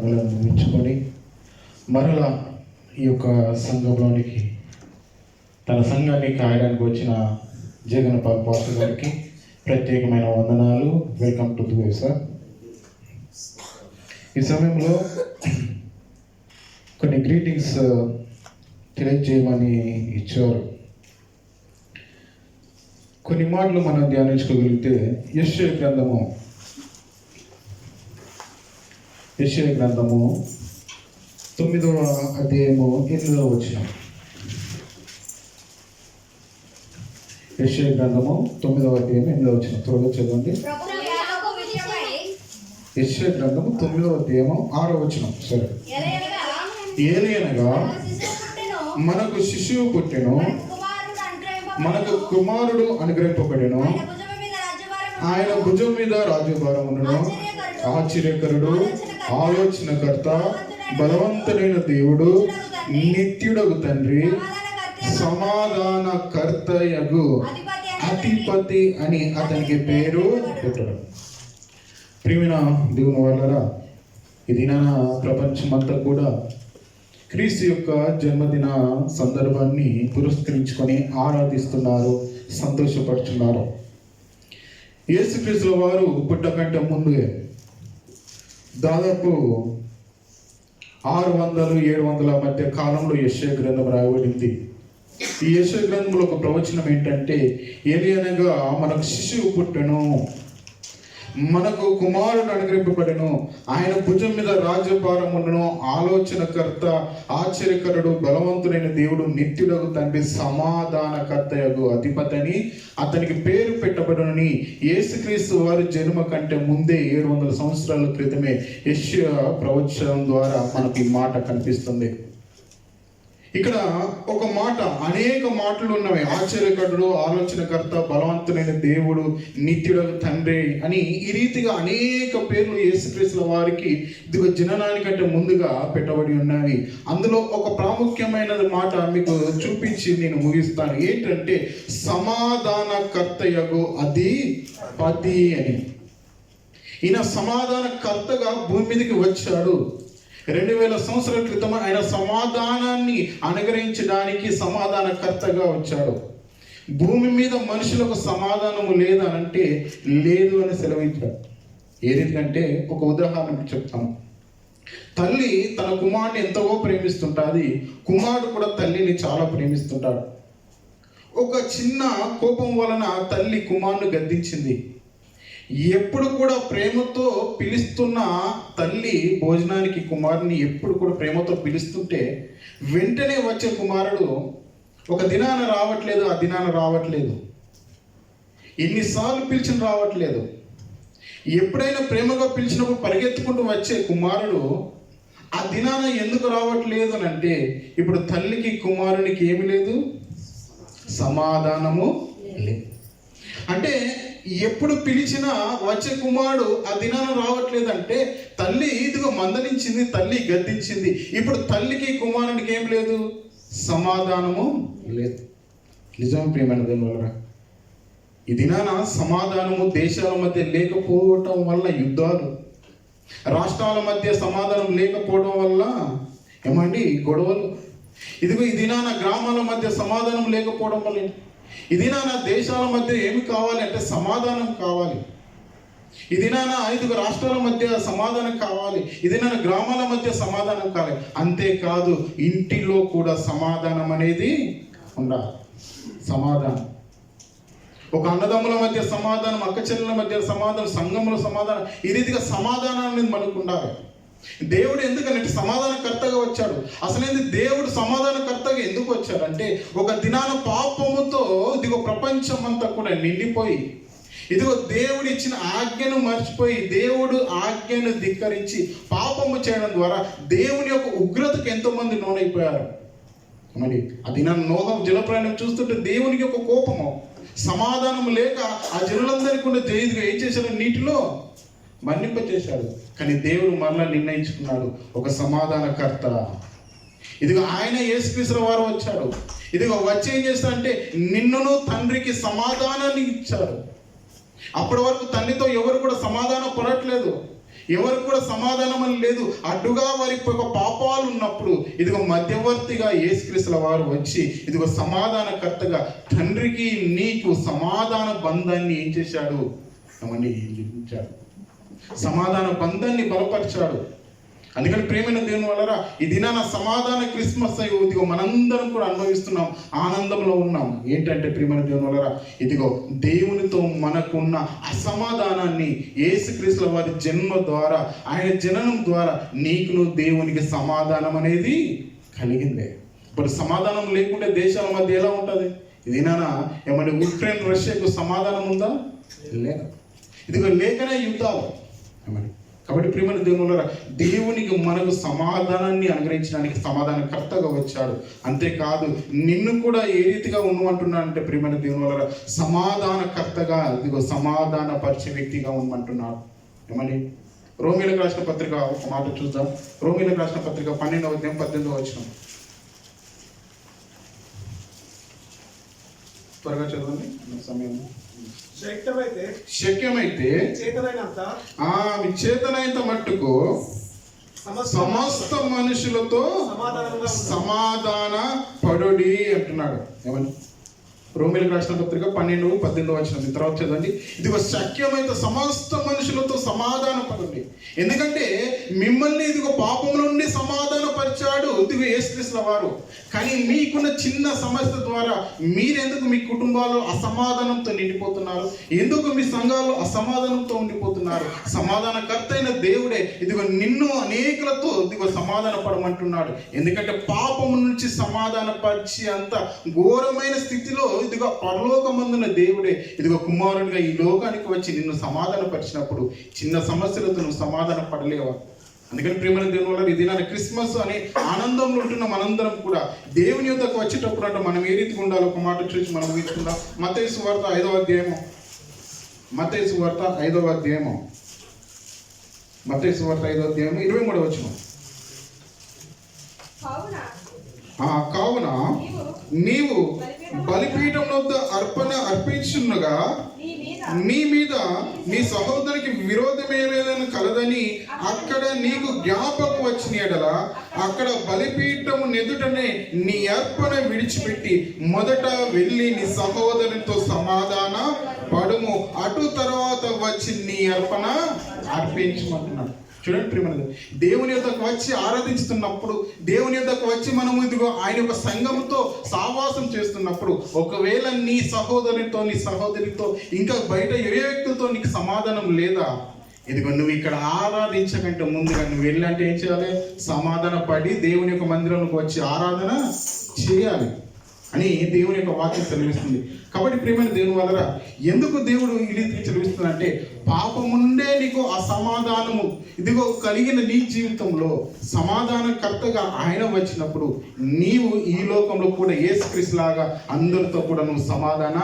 మనలను ముగించుకొని మరలా ఈ యొక్క సంఘంలోనికి తన సంఘాన్ని కాయడానికి వచ్చిన జగన్పాల్ పాస్టర్ గారికి ప్రత్యేకమైన వందనాలు. Welcome to the way sir. ఈ సమయంలో కొన్ని గ్రీటింగ్స్ తెలియజేయమని ఇచ్చారు. కొన్ని మాటలు మనం ధ్యానించుకోగలిగితే యెషయా గ్రంథము 9వ అధ్యాయము 8వ వచనం. యెషయా గ్రంథము 9వ అధ్యాయం 8వ వచనం త్వరగా చదవండి. యెషయా గ్రంథము 9వ అధ్యాయము 6వ వచనం. సరే. ఏలయనగా మనకు శిశువు పుట్టెను, మనకు కుమారుడు అనుగ్రహింపబడెను, ఆయన భుజం మీద రాజ్యభారం ఉండెను. ఆశ్చర్యకరుడు, ఆలోచనకర్త, బలవంతుడైన దేవుడు, నిత్యుడగు తండ్రి, సమాధానకర్తయగు అధిపతి అని అతనికి పేరు పెట్టడం. ప్రియమైన దేవుని వాళ్ళరా, ఇది నా ప్రపంచమంతా కూడా క్రీస్తు యొక్క జన్మదిన సందర్భాన్ని పురస్కరించుకొని ఆరాధిస్తున్నారు, సంతోషపడుతున్నారు. యేసుక్రీస్తుల వారు పుట్టకంటే ముందే దాదాపు 600-700 మధ్య కాలంలో యెషయా గ్రంథం రాయబడింది. ఈ యెషయా గ్రంథంలో ఒక ప్రవచనం ఏంటంటే, ఏలియనగా మనకు శిశువు పుట్టెను, మనకు కుమారుడు అనుగ్రహింపబడెను, ఆయన భుజం మీద రాజ్యభారం ఉండెను. ఆలోచనకర్త, ఆశ్చర్యకరుడు, బలవంతుడైన దేవుడు, నిత్యుడగు తండ్రి, సమాధానకర్తయగు అధిపతి అని అతనికి పేరు పెట్టబడునని యేసుక్రీస్తు వారి జన్మ కంటే ముందే 700 సంవత్సరాల క్రితమే యెషయా ప్రవచనం ద్వారా మనకి ఈ మాట కనిపిస్తుంది. ఇక్కడ ఒక మాట, అనేక మాటలు ఉన్నవి. ఆశ్చర్యకరుడు, ఆలోచనకర్త, బలవంతుడైన దేవుడు, నిత్యుడగు తండ్రి అని ఈ రీతిగా అనేక పేర్లు యేసుక్రీస్తుల వారికి ఇదిగో జననానికంటే ముందుగా పెట్టబడి ఉన్నవి. అందులో ఒక ప్రాముఖ్యమైన మాట మీకు చూపించి నేను ముగిస్తాను. ఏంటంటే సమాధానకర్తయగు అధిపతి అని. ఈయన సమాధానకర్తగా భూమి మీదకి వచ్చాడు. 2000 సంవత్సరాల క్రితం ఆయన సమాధానాన్ని అనుగ్రహించడానికి సమాధానకర్తగా వచ్చాడు. భూమి మీద మనుషులకు సమాధానము లేదనంటే లేదు అని సెలవించాడు. ఏదంటే ఒక ఉదాహరణ చెప్తాను. తల్లి తన కుమారుని ఎంతగా ప్రేమిస్తుంటుంది, కుమారుడు కూడా తల్లిని చాలా ప్రేమిస్తుంటాడు. ఒక చిన్న కోపం వలన తల్లి కుమారుని గద్దించింది. ఎప్పుడు కూడా ప్రేమతో పిలుస్తున్న తల్లి భోజనానికి కుమారుని ఎప్పుడు కూడా ప్రేమతో పిలుస్తుంటే వెంటనే వచ్చే కుమారుడు ఒక దినాన రావట్లేదు, ఆ దినాన రావట్లేదు, ఎన్నిసార్లు పిలిచిన రావట్లేదు. ఎప్పుడైనా ప్రేమగా పిలిచినప్పుడు పరిగెత్తుకుంటూ వచ్చే కుమారుడు ఆ దినాన ఎందుకు రావట్లేదు అని అంటే, ఇప్పుడు తల్లికి కుమారునికి ఏమి లేదు, సమాధానము లేదు. అంటే ఎప్పుడు పిలిచినా వచ్చే కుమారుడు ఆ దినాన రావట్లేదంటే తల్లి ఇదిగో మందలించింది, తల్లి గద్దించింది. ఇప్పుడు తల్లికి కుమారునికి ఏం లేదు, సమాధానము లేదు. నిజం ప్రియమైన దేవుని, ఈ దినాన సమాధానము దేశాల మధ్య లేకపోవటం వల్ల యుద్ధాలు, రాష్ట్రాల మధ్య సమాధానం లేకపోవడం వల్ల ఏమండి గొడవలు. ఇదిగో ఈ దినాన గ్రామాల మధ్య సమాధానం లేకపోవడం వల్ల, ఇది నా దేశాల మధ్య ఏమి కావాలి అంటే సమాధానం కావాలి. ఇది నా 5 రాష్ట్రాల మధ్య సమాధానం కావాలి. ఇది నా గ్రామాల మధ్య సమాధానం కావాలి. అంతేకాదు ఇంటిలో కూడా సమాధానం అనేది ఉండాలి. సమాధానం, ఒక అన్నదమ్ముల మధ్య సమాధానం, అక్క చెల్లెల మధ్య సమాధానం, సంఘముల సమాధానం, ఈ రీతిగా సమాధానం అనేది మనకు ఉండాలి. దేవుడు ఎందుకంటే సమాధానకర్తగా వచ్చాడు. అసలేంది దేవుడు సమాధానకర్తగా ఎందుకు వచ్చాడంటే, ఒక దినాన పాపముతో ఇదిగో ప్రపంచం అంతా కూడా నిండిపోయి, ఇదిగో దేవుడు ఇచ్చిన ఆజ్ఞను మర్చిపోయి, దేవుడు ఆజ్ఞను ధిక్కరించి పాపము చేయడం ద్వారా దేవుని యొక్క ఉగ్రతకు ఎంతో మంది లోనైపోయారు. మరి ఆ దినాన నోహ జలప్రయాణం చూస్తుంటే దేవునికి ఒక కోపము, సమాధానం లేక ఆ జనులందరికీ కూడా ఇదిగో ఏం చేశారు, నీటిలో మన్నింపచేశాడు. కానీ దేవుడు మరలా నిర్ణయించుకున్నాడు, ఒక సమాధానకర్త. ఇదిగో ఆయన యేసుక్రీస్తు వారు వచ్చాడు. ఇదిగో వచ్చి ఏం చేస్తాడంటే నిన్నును తండ్రికి సమాధానాన్ని ఇచ్చాడు. అప్పటి వరకు తండ్రితో ఎవరు కూడా సమాధానం పడట్లేదు. ఎవరికి కూడా సమాధానం అని లేదు. అడ్డుగా వారి యొక్క పాపాలు ఉన్నప్పుడు ఇదిగో మధ్యవర్తిగా యేసుక్రీస్తుల వారు వచ్చి ఇదిగో సమాధానకర్తగా తండ్రికి నీకు సమాధాన బంధాన్ని ఏం చేశాడు? నిర్మించాడు. సమాధాన బంధాన్ని బలపరిచాడు. అందుకని ప్రేమైన దేవుని వలన ఈ దినాన సమాధాన క్రిస్మస్ ఇదిగో మనందరం కూడా అనుభవిస్తున్నాం, ఆనందంలో ఉన్నాం. ఏంటంటే ప్రేమైన దేవుని వలన ఇదిగో దేవునితో మనకున్న అసమాధానాన్ని యేసుక్రీస్తుల వారి జన్మ ద్వారా, ఆయన జననం ద్వారా నీకును దేవునికి సమాధానం అనేది కలిగిందే. ఇప్పుడు సమాధానం లేకుంటే దేశాల మధ్య ఎలా ఉంటుంది? ఇదినాన ఏమన్నా ఉక్రెయిన్ రష్యాకు సమాధానం ఉందా? లేదు. ఇదిగో లేకనే యుద్ధాలు. కాబట్టి ప్రియమైన దేవుని దేవునికి మనకు సమాధానాన్ని అనుగ్రహించడానికి సమాధానకర్తగా వచ్చాడు. అంతేకాదు నిన్ను కూడా ఏ రీతిగా ఉండమంటున్నాడంటే ప్రియమైన దేవుని వల్ల సమాధానకర్తగా ఇదిగో సమాధాన పరిచే వ్యక్తిగా ఉండమంటున్నాడు. ఏమని రోమీలకు రాసిన పత్రిక ఒక మాట చూద్దాం. రోమీలకు రాసిన పత్రిక 12వ అధ్యాయం 18వ వచనం త్వరగా చదవండి, సమయం. శక్యమైతే మీ చేతనైనంత మట్టుకు సమస్త మనుషులతో సమాధాన పడుడి అంటున్నాడు. ఏమని రోమీలకు రాసిన పత్రిక 12:18 వచనం తర్వాత చదవండి. ఇదిగో శక్యమైతే సమస్త మనుషులతో సమాధాన పడండి. ఎందుకంటే మిమ్మల్ని ఇదిగో పాపం నుండి సమాధాన పరిచాడు ఇదిగో యేసుక్రీస్తుల వారు. కానీ మీకున్న చిన్న సమస్య ద్వారా మీరెందుకు మీ కుటుంబాల్లో అసమాధానంతో నిండిపోతున్నారు? ఎందుకు మీ సంఘాల్లో అసమాధానంతో ఉండిపోతున్నారు? సమాధానకర్త అయిన దేవుడే ఇదిగో నిన్ను అనేకులతో ఇదిగో సమాధాన పడమంటున్నాడు. ఎందుకంటే పాపం నుంచి సమాధాన పరిచి అంత ఘోరమైన స్థితిలో ఇదిగో పరలోకమందున దేవుడే ఇదిగో కుమారునిగా ఈ లోకానికి వచ్చి నిన్ను సమాధాన పరిచినప్పుడు చిన్న సమస్యలతో నువ్వు సమాధాన పడలేవా? అందుకని ప్రియమైన దేవుని వల్ల ఇది నా క్రిస్మస్ అనే ఆనందంలో ఉంటున్న మనందరం కూడా దేవుని యొద్దకు వచ్చేటప్పుడు అంటే మనం ఏ రీతిగా ఉండాలో ఒక మాట చూసి మనం తీసుకుందాం. మత్తయి సువార్త 5వ అధ్యాయము, మత్తయి సువార్త 5వ అధ్యాయము, మత్తయి సువార్త 5వ అధ్యాయము 23వ వచనం. కావున నీవు బలిపీఠం వద్ద అర్పణ అర్పించున్నగా నీ మీద నీ సహోదరికి విరోధమేలేదని కలదని అక్కడ నీకు జ్ఞాపకం వచ్చిన ఎడల అక్కడ బలిపీఠము నెదుటనే నీ అర్పణ విడిచిపెట్టి మొదట వెళ్ళి నీ సహోదరునితో సమాధాన పడుము, అటు తర్వాత వచ్చి నీ అర్పణ అర్పించమంటున్నాడు. చూడండి ప్రియమైన దేవుని యొద్దకు వచ్చి ఆరాధిస్తున్నప్పుడు, దేవుని యొద్దకు వచ్చి మనము ఇదిగో ఆయన యొక్క సంఘంతో సావాసం చేస్తున్నప్పుడు ఒకవేళ నీ సహోదరునితో నీ సహోదరితో ఇంకా బయట ఏ వ్యక్తులతో నీకు సమాధానం లేదా, ఇదిగో నువ్వు ఇక్కడ ఆరాధించకంటే ముందుగా నువ్వు వెళ్ళంటే ఏం చేయాలి? సమాధాన పడి దేవుని యొక్క మందిరంలోకి వచ్చి ఆరాధన చేయాలి అని దేవుని యొక్క వాక్యం సెలవిస్తుంది. కాబట్టి ప్రియమైన దేవుని వల్ల ఎందుకు దేవుడు ఈ రీతికి సెలవిస్తుంది అంటే పాపము నుండే నీకు అసమాధానము ఇదిగో కలిగిన నీ జీవితంలో సమాధానకర్తగా ఆయన వచ్చినప్పుడు నీవు ఈ లోకంలో కూడా యేసుక్రీస్తు లాగా అందరితో కూడా నువ్వు సమాధాన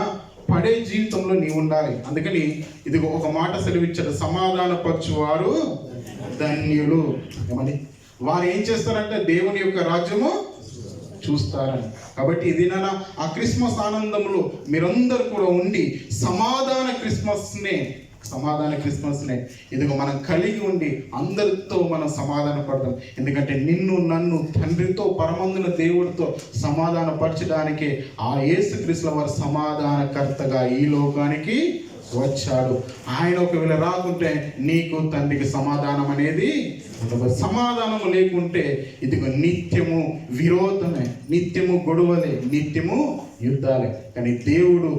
పడే జీవితంలో నీవు ఉండాలి. అందుకని ఇదిగో ఒక మాట సెలవిచ్చాడు, సమాధానపరచువారు ధన్యులు. ఏమని వారు ఏం చేస్తారంటే దేవుని యొక్క రాజ్యము చూస్తారని. కాబట్టి ఇది నా ఆ క్రిస్మస్ ఆనందంలో మీరందరూ కూడా ఉండి సమాధాన క్రిస్మస్నే ఇదిగో మనం కలిగి ఉండి అందరితో మనం సమాధాన పడదాం. ఎందుకంటే నిన్ను నన్ను తండ్రితో పరమందున దేవుడితో సమాధాన పరచడానికి ఆ యేసుక్రీస్తుల వారు సమాధానకర్తగా ఈ లోకానికి వచ్చాడు. ఆయన ఒకవేళ రాకుంటే నీకు తండ్రికి సమాధానం అనేది సమాధానం లేకుంటే ఇదిగో నిత్యము విరోధమే, నిత్యము గొడవలే, నిత్యము యుద్ధాలే. కానీ దేవుడు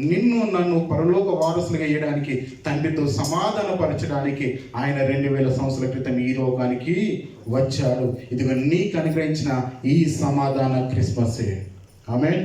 నిన్ను నన్ను పరలోక వారసులుగా వేయడానికి తండ్రితో సమాధాన పరచడానికి ఆయన 2000 సంవత్సరాల క్రితం ఈ లోకానికి వచ్చాడు. ఇదిగో నీకు అనుగ్రహించిన ఈ సమాధాన క్రిస్మసే. ఆమేన్.